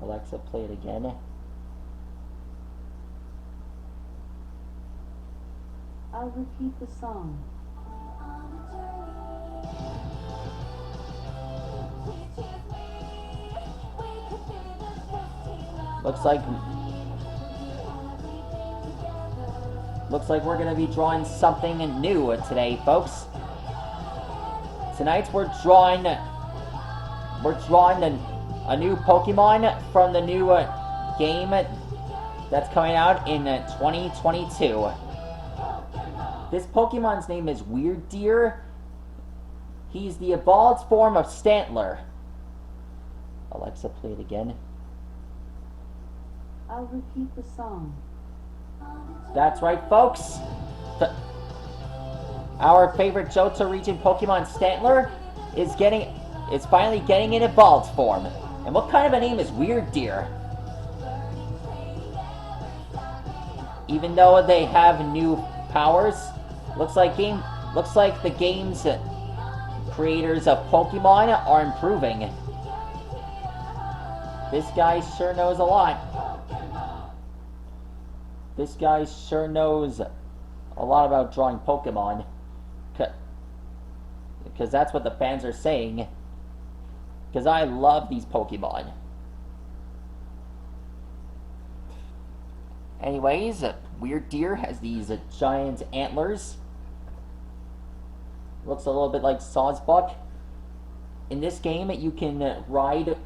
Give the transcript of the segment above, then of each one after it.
Alexa, play it again. I'll repeat the song. Looks like we're gonna be drawing something new today, folks. Tonight we're drawing a new Pokemon from the new game that's coming out in 2022. This Pokemon's name is Wyrdeer. He's the evolved form of Stantler. Alexa, play it again. I'll repeat the song. That's right, folks. Our favorite Johto region Pokemon Stantler is finally getting an evolved form. And what kind of a name is Wyrdeer? Even though they have new powers, looks like the game's creators of Pokemon are improving. This guy sure knows a lot. This guy sure knows a lot about drawing Pokemon. Because that's what the fans are saying. Because I love these Pokemon. Anyways, Wyrdeer has these giant antlers. Looks a little bit like Sawsbuck. In this game, you can ride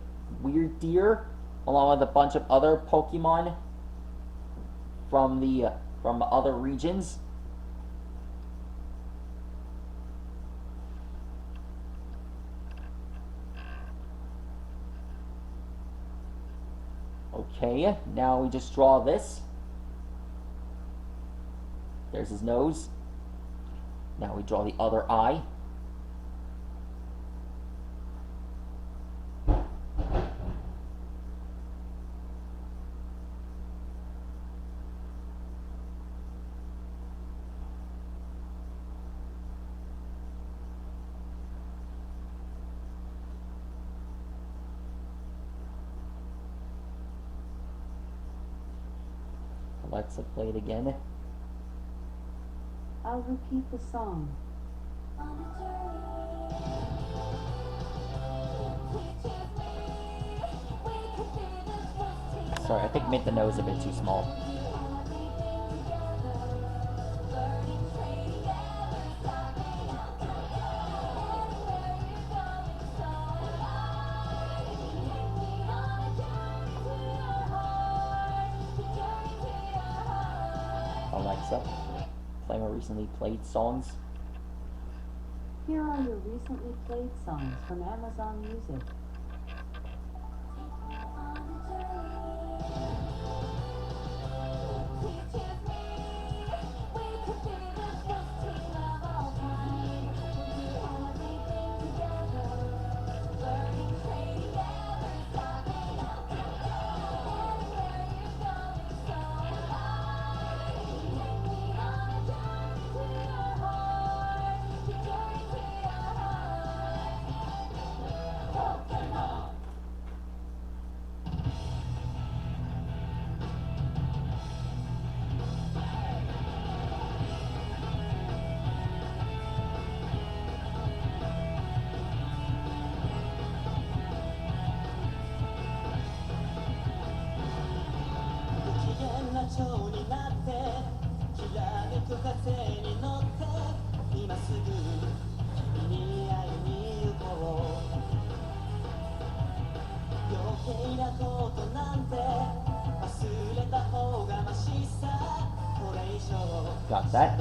Wyrdeer along with a bunch of other Pokemon from other regions. Okay, now we just draw this. There's his nose. Now we draw the other eye. Alexa, play it again. I'll repeat the song. Sorry, I think made the nose a bit too small. Alexa, play my recently played songs. Here are your recently played songs from Amazon Music. Got that.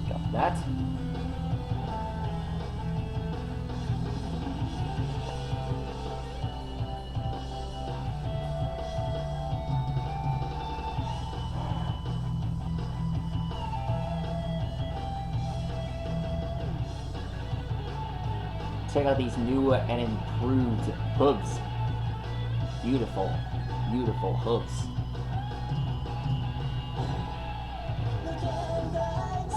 Got that. Check out these new and improved hooves. Beautiful, beautiful hooves.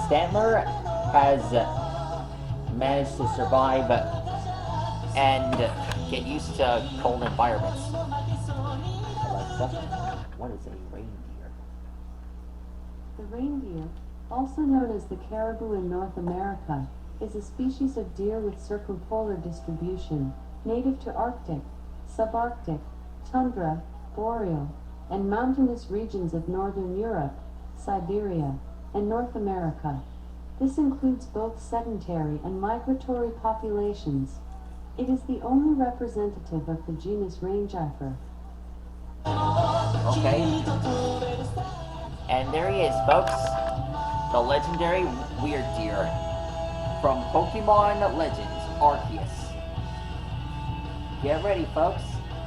Stantler has managed to survive and get used to cold environments. Alexa, what is a reindeer? The reindeer, also known as the caribou in North America, is a species of deer with circumpolar distribution, native to Arctic, subarctic, tundra, boreal, and mountainous regions of northern Europe, Siberia, and North America. This includes both sedentary and migratory populations. It is the only representative of the genus Rangifer. Okay. And there he is, folks. The legendary wyrdeer from Pokemon Legends Arceus. Get ready, folks,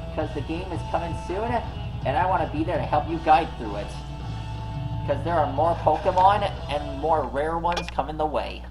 because the game is coming soon, and I want to be there to help you guide through it. Because there are more Pokemon and more rare ones coming the way.